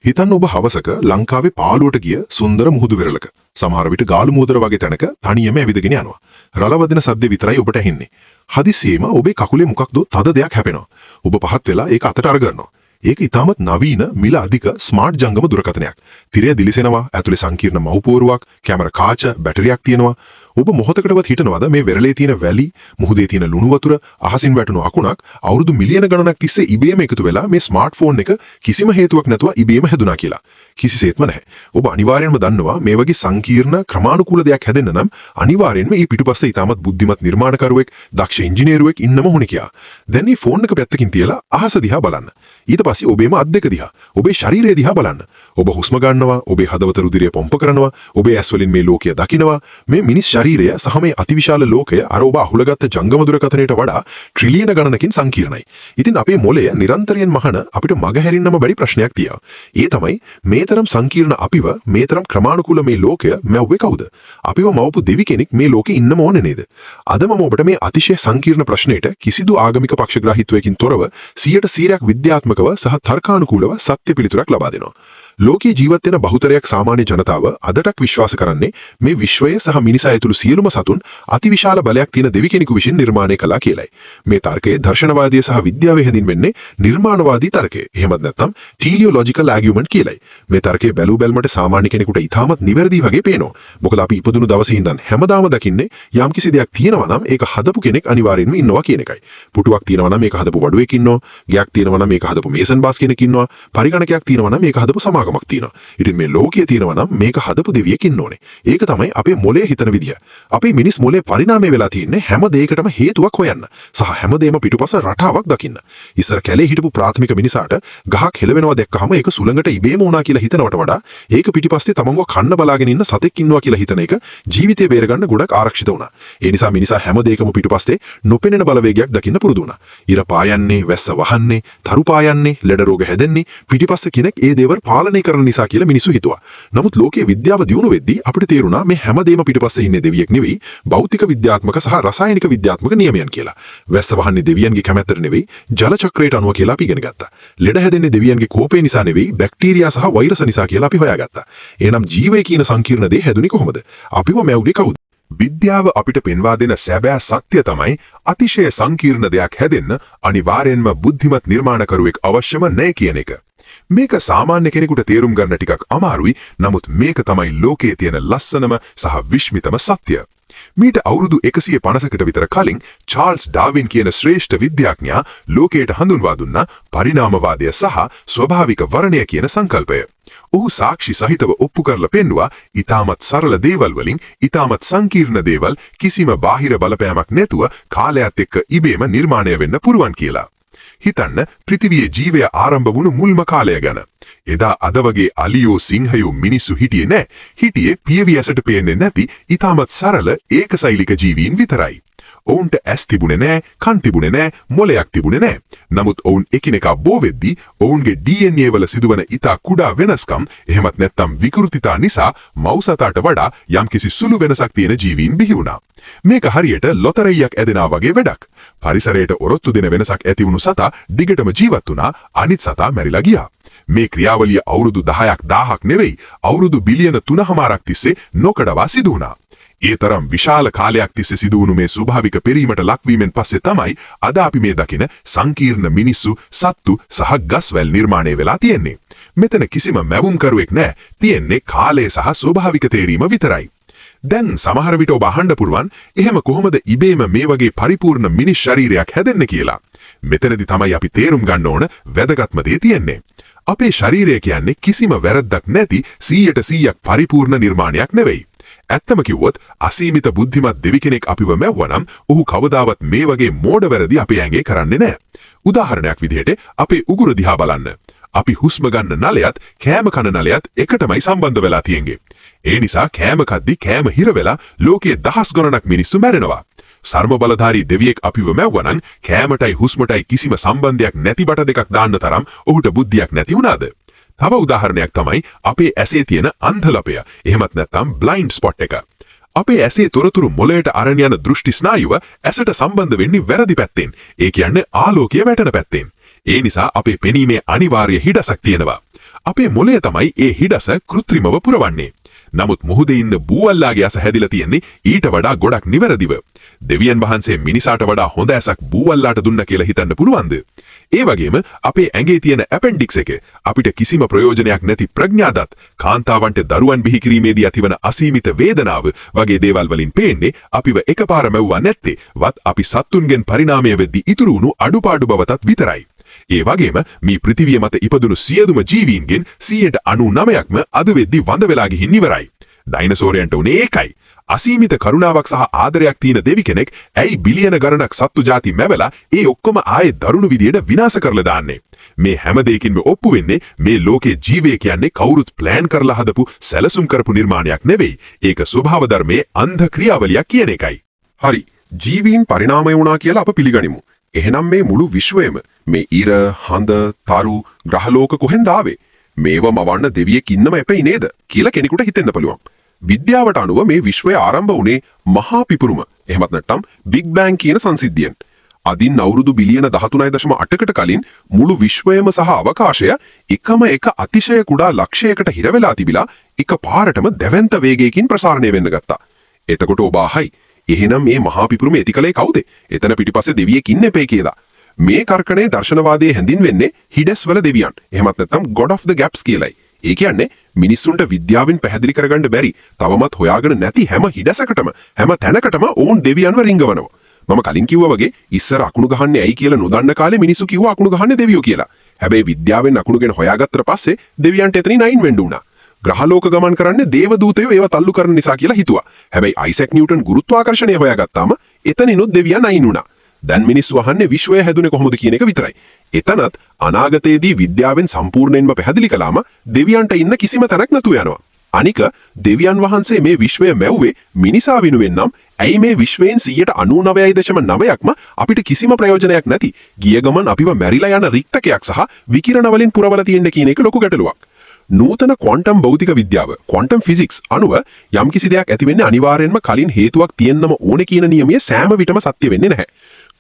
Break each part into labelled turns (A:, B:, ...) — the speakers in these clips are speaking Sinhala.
A: හිතන්න ඔබ හවසක ලංකාවේ පාළුවට ගිය සුන්දර මුහුදු වෙරළක සමහර විට ගාලු මුහුදර වගේ තැනක තනියම ඇවිදගෙන යනවා. රළ වදින සද්ද විතරයි ඔබට ඇහෙන්නේ. හදිසියෙම ඔබේ කකුලේ මොකක්ද තද දෙයක් හැපෙනවා. ඔබ පහත් වෙලා ඒක අතට අරගන්නවා. ඒක ඉතාමත් නවීන මිල අධික ස්මාර්ට් ජංගම දුරකථනයක්. තිරය දිලිසෙනවා, ඇතුලේ සංකීර්ණ මව්පෝරුවක්, කැමරා කාච, බැටරියක් තියෙනවා. ඔබ මොහොතකටවත් හිතනවද මේ වෙරළේ තියෙන වැලි, මුහුදේ තියෙන ලුණු වතුර, අහසින් වැටුණු අකුණක් අවුරුදු මිලියන ගණනක් තිස්සේ ඉබේම එකතු වෙලා මේ ස්මාර්ට්ෆෝන් එක කිසිම හේතුවක් නැතුව ඉබේම හැදුනා කියලා. කිසිසේත්ම නැහැ. ඔබ අනිවාර්යෙන්ම දන්නවා මේ වගේ සංකීර්ණ ක්‍රමානුකූල දෙයක් හැදෙන්න නම් අනිවාර්යෙන්ම මේ පිටුපස්සේ ඉතාමත් බුද්ධිමත් නිර්මාණකරුවෙක්, දක්ෂ ඉංජිනේරුවෙක් ඉන්නම ඕනේ කියලා. දැන් මේ ෆෝන් එක පැත්තකින් තියලා අහස දිහා බලන්න. ඊට පස්සේ ඔබේම අත් දෙක දිහා, ඔබේ ශරීරය දිහා බලන්න. ඔබ හුස්ම ගන්නවා, ඔබේ හදවත රුධිරය පොම්ප කරනවා, ඔබේ ඇස් වලින් මේ ලෝකය දකිනවා. මේ මිනිස් ශරීරය සහ මේ අතිවිශාල ලෝකය අර ඔබ අහුලගත්ත ජංගම දුරකථනයට වඩා ට්‍රිලියන ගණනකින් සංකීර්ණයි. ඉතින් අපේ මොළය නිරන්තරයෙන් මහන අපිට මග හැරින්නම බැරි ප්‍රශ්නයක් තියෙනවා. ඒ තමයි මේ තරම් සංකීර්ණ අපිව මේ තරම් ක්‍රමානුකූල මේ ලෝකය මැව්වේ කවුද? අපිව මවපු දෙවි කෙනෙක් මේ ලෝකේ ඉන්නම ඕනේ නේද? අද මම ඔබට මේ අතිශය සංකීර්ණ ප්‍රශ්නෙට කිසිදු ආගමික පක්ෂග්‍රාහීත්වයකින් තොරව 100% විද්‍යාත්මකව සහ තර්කානුකූලව සත්‍ය පිළිතුරක් ලබා දෙනවා. ලෝකයේ ජීවත් වෙන බහුතරයක් සාමාන්‍ය ජනතාව අදටත් විශ්වාස කරන්නේ මේ විශ්වය සහ මිනිසා ඇතුළු සියලුම සතුන් අතිවිශාල බලයක් තියෙන දෙවි කෙනෙකු විසින් නිර්මාණය කළා කියලයි. මේ තර්කයේ දර්ශනවාදී සහ විද්‍යාවේ හැඳින්වෙන්නේ නිර්මාණවාදී තර්කය. එහෙමත් නැත්නම් ටීලියොලොජිකල් ආගියුමන්ට් කියලයි. මේ තර්කයේ බැලු බැලමට සාමාන්‍ය කෙනෙකුට ඉතාමත් නිවැරදි වගේ පේනවා. මොකද අපි ඉපදුණු දවසේ ඉඳන් හැමදාම දකින්නේ යම්කිසි දෙයක් තියෙනවා නම් ඒක හදපු කෙනෙක් අනිවාර්යෙන්ම ඉන්නවා කියන එකයි. පුටුවක් තියෙනවා නම් මේක හදපු වඩුවෙක් ඉන්නවා. ගයක් තියෙනවා නම් මේක හදපු මේසන් බාස් කෙනෙක් ඉන්නවා. පරිගණකයක් තියෙනවා නම් මේක හදපු සමාගමක් තියෙනවා. ඉතින් මේ ලෝකයේ තියෙනවා නම් මේක හදපු දෙවියෙක් ඉන්න ඕනේ. ඒක තමයි අපේ මොලේ හිතන විදිය. අපේ මිනිස් මොලේ පරිණාමය වෙලා තියෙන්නේ හැම දෙයකටම හේතුවක් හොයන්න. සහ හැමදේම පිටුපස රටාවක් දකින්න. ඉස්සර කැලේ හිටපු ප්‍රාථමික මිනිසාට ගහක් හෙලවෙනවා දැක්කහම ඒක සුළඟට ඉබේම වුණා කියලා හිතනවට වඩා ඒක පිටිපස්සේ තමන්ව කන්න බලාගෙන ඉන්න සතෙක් ඉන්නවා කියලා හිතන එක ජීවිතේ බේරගන්න ගොඩක් ආරක්ෂිත වුණා. ඒ නිසා මිනිසා හැම දෙයකම පිටුපස්සේ නොපෙනෙන බලවේගයක් දකින්න පුරුදු වුණා. ඉර පායන්නේ, වැස්ස වහන්නේ, තරු පායන්නේ, ලෙඩ රෝග හැදෙන්නේ පිටිපස්සේ කෙනෙක් ඒ දේවල් පාලනය කරන නිසා කියලා මිනිස්සු හිතුවා. නමුත් ලෝකයේ විද්‍යාව දියුණු වෙද්දී අපිට තේරුණා මේ හැමදේම පිටපස්සේ ඉන්නේ දෙවියෙක් නෙවෙයි, භෞතික විද්‍යාත්මක සහ රසායනික විද්‍යාත්මක නියමයන් කියලා. වැස්ස වහන්නේ දෙවියන්ගේ කැමැත්තට නෙවෙයි, ජල චක්‍රයට අනුව කියලා අපි ඉගෙන ගත්තා. ලෙඩ හැදෙන්නේ දෙවියන්ගේ කෝපය නිසා නෙවෙයි, බැක්ටීරියා සහ වෛරස් නිසා කියලා අපි හොයාගත්තා. එහෙනම් ජීවය කියන සංකීර්ණ දේ හැදුනේ කොහොමද? අපිව මැවුනේ කවුද? විද්‍යාව අපිට පෙන්වා දෙන සැබෑ සත්‍ය තමයි අතිශය සංකීර්ණ දෙයක් හැදෙන්න අනිවාර්යෙන්ම බුද්ධිමත් නිර්මාණකරුවෙක් අවශ්‍යම නැහැ කියන එක. මේක සාමාන්‍ය කෙනෙකුට තේරුම් ගන්න ටිකක් අමාරුයි. නමුත් මේක තමයි ලෝකයේ තියෙන ලස්සනම සහ විශ්මිතම සත්‍ය. මීට අවුරුදු 150කට විතර කලින් චාල්ස් ඩාවින් කියන ශ්‍රේෂ්ඨ විද්‍යාඥයා ලෝකයට හඳුන්වා දුන්නා පරිණාමවාදය සහ ස්වභාවික වර්ණය කියන සංකල්පය. ඔහු සාක්ෂි සහිතව ඔප්පු කරලා පෙන්නවා ඊටමත් සරල දේවල් වලින් ඊටමත් සංකීර්ණ දේවල් කිසිම බාහිර බලපෑමක් නැතුව කාලයත් එක්ක ඉබේම නිර්මාණය වෙන්න පුරුවන් කියලා. හිතන්න පෘථිවියේ ජීවය ආරම්භ වුණු මුල්ම කාලය ගැන. එදා අද වගේ අලියෝ සිංහයෝ මිනිස්සු හිටියේ නැහැ. හිටියේ පියවි ඇසට පේන්නේ නැති ඊටමත් සරල ඒකසෛලික ජීවීන් විතරයි. ඔවුන්ට ඇස් තිබුණේ නැහැ, කන් තිබුණේ නැහැ, මොළයක් තිබුණේ නැහැ. නමුත් ඔවුන් එකිනෙකා බෝ වෙද්දී ඔවුන්ගේ DNA වල සිදුවන ඊටා කුඩා වෙනස්කම් එහෙමත් නැත්නම් විකෘතිතා නිසා මව්සතාට වඩා යම්කිසි සුළු වෙනසක් තියෙන ජීවීන් බිහි වුණා. මේක හරියට ලොතරැයියක් ඇදෙනා වගේ වැඩක්. පරිසරයට ඔරොත්තු දෙන වෙනසක් ඇති වුණු සතා දිගටම ජීවත් වුණා, අනිත් සතා මැරිලා ගියා. මේ ක්‍රියාවලිය අවුරුදු 10ක් 1000ක් නෙවෙයි, අවුරුදු බිලියන 3.5ක් තිස්සේ නොකඩවා සිදු වුණා. ඒ තරම් විශාල කාලයක් තිස්සේ සිදු වුණු මේ ස්වභාවික පෙරීමට ලක්වීමෙන් පස්සේ තමයි අද අපි මේ දකින සංකීර්ණ මිනිස්සු, සත්තු සහ ගස්වැල් නිර්මාණය වෙලා තියෙන්නේ. මෙතන කිසිම මැවුම්කරුවෙක් නැහැ. තියෙන්නේ කාලය සහ ස්වභාවික තේරීම විතරයි. දැන් සමහර විට ඔබ අහන්න පුරුවන් එහෙම කොහොමද ඉබේම මේ වගේ පරිපූර්ණ මිනිස් ශරීරයක් හැදෙන්නේ කියලා. මෙතනදී තමයි අපි තේරුම් ගන්න ඕන වැදගත්ම දේ තියෙන්නේ. අපේ ශරීරය කියන්නේ කිසිම වැරද්දක් නැති 100% පරිපූර්ණ නිර්මාණයක් නෙවෙයි. ඇත්තම කිව්වොත් අසීමිත බුද්ධිමත් දෙවි කෙනෙක් අපිව මැව්වනම් ඔහු කවදාවත් මේ වගේ මෝඩ වැරදි අපේ ඇඟේ කරන්නේ නැහැ. උදාහරණයක් විදිහට අපේ උගුර දිහා බලන්න. අපි හුස්ම ගන්න නලයත් කෑම කන නලයත් එකටමයි සම්බන්ධ වෙලා තියෙන්නේ. ඒ නිසා කෑම කද්දි කෑම හිර වෙලා ලෝකයේ දහස් ගණනක් මිනිස්සු මැරෙනවා. සර්ම බලධාරී දෙවියෙක් අපිව මැව්වනම් කෑමටයි හුස්මටයි කිසිම සම්බන්ධයක් නැති බට දෙකක් දාන්න තරම් ඔහුට බුද්ධියක් නැති වුණාද? තව උදාහරණයක් තමයි අපේ ඇසේ තියෙන අන්ධලපය. එහෙමත් නැත්නම් බ්ලයින්ඩ් ස්පොට් එක. අපේ ඇසේ තොරතුරු මොළයට අරන් යන දෘෂ්ටි ස්නායුව ඇසට සම්බන්ධ වෙන්නේ වැරදි පැත්තෙන්. ඒ කියන්නේ ආලෝකය වැටෙන පැත්තෙන්. ඒ නිසා අපේ පෙනීමේ අනිවාර්ය හිඩසක් තියෙනවා.
B: අපේ මොළය තමයි ඒ හිඩස කෘත්‍රිමව පුරවන්නේ. නමුත් මුහුදේ ඉන්න බූවල්ලාගේ ඇස හැදිලා තියෙන්නේ ඊට වඩා ගොඩක් නිවැරදිව. දෙවියන් වහන්සේ මිනිසාට වඩා හොඳ ඇසක් බූවල්ලාට දුන්න කියලා හිතන්න පුළුවන්ද? ඒ වගේම අපේ ඇඟේ තියෙන ඇපෙන්ඩික්ස් එක අපිට කිසිම ප්‍රයෝජනයක් නැති ප්‍රඥාදත් කාන්තාවන්ට දරුවන් බිහි කිරීමේදී ඇතිවන අසීමිත වේදනාව වගේ දේවල් වලින් පේන්නේ අපිව එකපාර මැව්වා නැත්තේ වත් අපි සත්තුන්ගෙන් පරිණාමය වෙද්දී ඉතුරු වුණු අඩුපාඩු බවටත් විතරයි. ඒ වගේම මේ පෘථිවිය මත ඉපදුණු සියලුම ජීවීන්ගෙන් 99%ක්ම අද වෙද්දී වඳ වෙලා ගිහින් ඉවරයි. ඩයිනසෝරයන්ට උනේ ඒකයි. අසීමිත කරුණාවක් සහ ආදරයක් තියෙන දෙවි කෙනෙක් ඇයි බිලියන ගණනක් සත්තු జాති මැවලා ඒ ඔක්කොම ආයේ දරුණු විදියට විනාශ කරලා දාන්නේ? මේ හැම දෙයකින්ම ඔප්පු වෙන්නේ මේ ලෝකේ ජීවය කියන්නේ කවුරුත් ප්ලෑන් කරලා හදපු සැලසුම් කරපු නිර්මාණයක් නෙවෙයි. ඒක ස්වභාව ධර්මයේ අන්ධ ක්‍රියාවලියක් කියන එකයි.
A: හරි. ජීවීන් පරිණාමය වුණා කියලා අප පිළිගනිමු. එහෙනම් මේ මුළු විශ්වයම මේ ඉර, හඳ, තරු, ග්‍රහලෝක කොහෙන්ද ආවේ? මේව මවන්න දෙවියෙක් ඉන්නම එපෙයි නේද කියලා කෙනෙකුට හිතෙන්න පුළුවන්. විද්‍යාවට අනුව මේ විශ්වය ආරම්භ වුණේ මහා පිපුරුම. එහෙමත් නැත්නම් බිග් බෑන් කියන සංසිද්ධියෙන්. අදින් අවුරුදු බිලියන 13.8කට කලින් මුළු විශ්වයම සහ අවකාශය එකම එක අතිශය කුඩා ලක්ෂයකට හිර වෙලා තිබිලා එක පාරටම දැවැන්ත වේගයකින් ප්‍රසාරණය වෙන්න ගත්තා. එතකොට ඔබ අහයි, එහෙනම් මේ මහා පිපුරුම ඇතිකලේ කවුද? එතන පිටිපස්සේ දෙවියෙක් ඉන්න එපේ කියලා. මේ කර්කණයේ දර්ශනවාදයේ හැඳින්වෙන්නේ හිඩස් වල දෙවියන්. එහෙමත් නැත්නම් God of the Gaps කියලයි. ඒ කියන්නේ මිනිස්සුන්ට විද්‍යාවෙන් පැහැදිලි කරගන්න බැරි, තවමත් හොයාගෙන නැති හැම හිඩසකටම, හැම තැනකටම ඕන් දෙවියන්ව රිංගවනවා. මම කලින් කිව්වා වගේ ඉස්සර අකුණු ගහන්නේ ඇයි කියලා නොදන්න කාලේ මිනිස්සු කිව්වා අකුණු ගහන්නේ දෙවියෝ කියලා. හැබැයි විද්‍යාවෙන් අකුණු ගැන හොයාගත්තට පස්සේ දෙවියන්ට එතනින් අයින් වෙන්න උනා. ග්‍රහලෝක ගමන් කරන්නේ දේව දූතයෝ ඒව තල්ලු කරන නිසා කියලා හිතුවා. හැබැයි අයිසැක් නිව්ටන් ගුරුත්වාකර්ෂණය හොයාගත්තාම එතනිනුත් දෙවියන් අයින් වුණා. දැන් මිනිස්සු අහන්නේ විශ්වය හැදුනේ කොහොමද කියන එක විතරයි. එතනත් අනාගතයේදී විද්‍යාවෙන් සම්පූර්ණයෙන්ම පැහැදිලි කළාම දෙවියන්ට ඉන්න කිසිම තැනක් නැතුව යනවා. අනික දෙවියන් වහන්සේ මේ විශ්වය මැව්වේ මිනිසා වෙනුවෙන් නම් ඇයි මේ විශ්වයෙන් 99.9%ක්ම අපිට කිසිම ප්‍රයෝජනයක් නැති ගිය ගමන් අපිව මැරිලා යන රික්තකයක් සහ විකිරණ වලින් පුරවලා තියෙන්න කියන එක ලොකු ගැටලුවක්. නූතන ක්වොන්ටම් භෞතික විද්‍යාව ක්වොන්ටම් ෆිසික්ස් අනුව යම්කිසි දෙයක් ඇති වෙන්නේ අනිවාර්යෙන්ම කලින් හේතුවක් තියෙන්නම ඕනේ කියන නියමය සෑම විටම සත්‍ය වෙන්නේ නැහැ.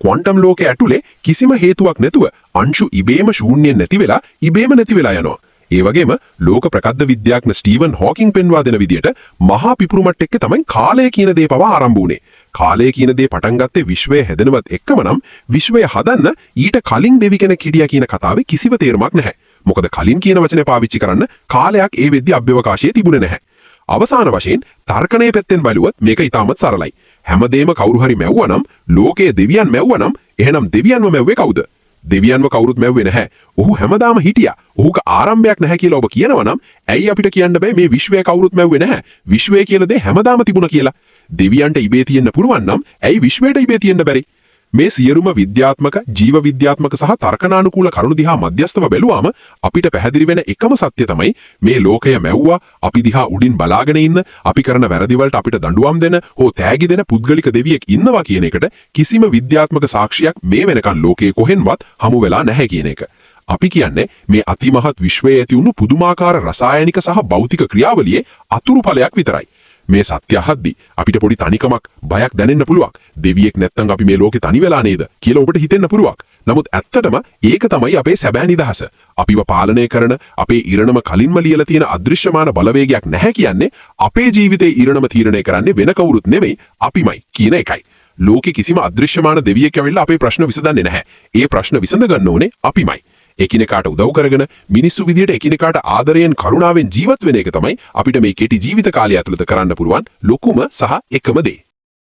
A: ක්වොන්ටම් ලෝකයේ ඇතුලේ කිසිම හේතුවක් නැතුව අංශු ඉබේම ශූන්‍යයෙන් නැති වෙලා ඉබේම නැති වෙලා යනවා. ඒ වගේම ලෝක ප්‍රකද්ද විද්‍යාඥ ස්ටීවන් හොකින් පෙන්වා දෙන විදිහට මහා පිපුරුමත් එක්ක තමයි කාලය කියන දේ පවා ආරම්භ වුණේ. කාලය කියන දේ පටන් ගත්තේ විශ්වය හැදෙනවත් එක්කම නම් විශ්වය හදන්න ඊට කලින් දෙවි කෙනෙක් හිටියා කියන කතාවේ කිසිම තේරුමක් නැහැ. මොකද කලින් කියන වචනේ පාවිච්චි කරන්න කාලයක් ඒ වෙද්දි අභ්‍යවකාශයේ තිබුණේ නැහැ. අවසාන වශයෙන් තර්කණයේ පැත්තෙන් බලුවොත් මේක ඉතාමත් සරලයි. හැමදේම කවුරු හරි මැව්වනම් ලෝකයේ දෙවියන් මැව්වනම් එහෙනම් දෙවියන්ව මැව්වේ කවුද? දෙවියන්ව කවුරුත් මැව්වේ නැහැ. ඔහු හැමදාම හිටියා. ඔහුක ආරම්භයක් නැහැ කියලා ඔබ කියනවා නම් ඇයි අපිට කියන්න බෑ මේ විශ්වය කවුරුත් මැව්වේ නැහැ? විශ්වය කියලා දේ හැමදාම තිබුණා කියලා. දෙවියන්ට ඉබේ තියෙන්න පුරුවන් නම් ඇයි විශ්වයට ඉබේ තියෙන්න බැරි? මේ සියලුම විද්‍යාත්මක, ජීව විද්‍යාත්මක සහ තර්කනානුකූල කරුණු දිහා මධ්‍යස්තව බැලුවාම අපිට පැහැදිලි වෙන එකම සත්‍ය තමයි මේ ලෝකය මැව්වා, අපි දිහා උඩින් බලාගෙන ඉන්න, අපි කරන වැරදි වලට අපිට දඬුවම් දෙන, හෝ තෑගි දෙන පුද්ගලික දෙවියෙක් ඉන්නවා කියන එකට කිසිම විද්‍යාත්මක සාක්ෂියක් මේ වෙනකන් ලෝකයේ කොහෙන්වත් හමු වෙලා නැහැ කියන එක. අපි කියන්නේ මේ අතිමහත් විශ්වයේ ඇති වුණු පුදුමාකාර රසායනික සහ භෞතික ක්‍රියාවලියේ අතුරු ඵලයක් විතරයි. මේ සත්‍ය අහද්දි අපිට පොඩි තනිකමක්, බයක් දැනෙන්න පුළුවන්. දෙවියෙක් නැත්තම් අපි මේ ලෝකේ තනි වෙලා නේද කියලා ඔබට හිතෙන්න පුළුවන්. නමුත් ඇත්තටම ඒක තමයි අපේ සැබෑ නිදහස. අපිව පාලනය කරන, අපේ ඉරණම කලින්ම ලියලා තියෙන අදෘශ්‍යමාන බලවේගයක් නැහැ කියන්නේ අපේ ජීවිතේ ඉරණම තීරණය කරන්නේ වෙන කවුරුත් නෙමෙයි අපිමයි කියන එකයි. ලෝකේ කිසිම අදෘශ්‍යමාන දෙවියෙක් ඇවිල්ලා අපේ ප්‍රශ්න විසඳන්නේ නැහැ. ඒ ප්‍රශ්න විසඳ ගන්න ඕනේ අපිමයි. එකිනෙකාට උදව් කරගෙන මිනිස්සු විදියට එකිනෙකාට ආදරයෙන් කරුණාවෙන් ජීවත් වෙන එක තමයි අපිට මේ කෙටි ජීවිත කාලය ඇතුළත කරන්න පුළුවන් ලොකුම සහ එකම දේ.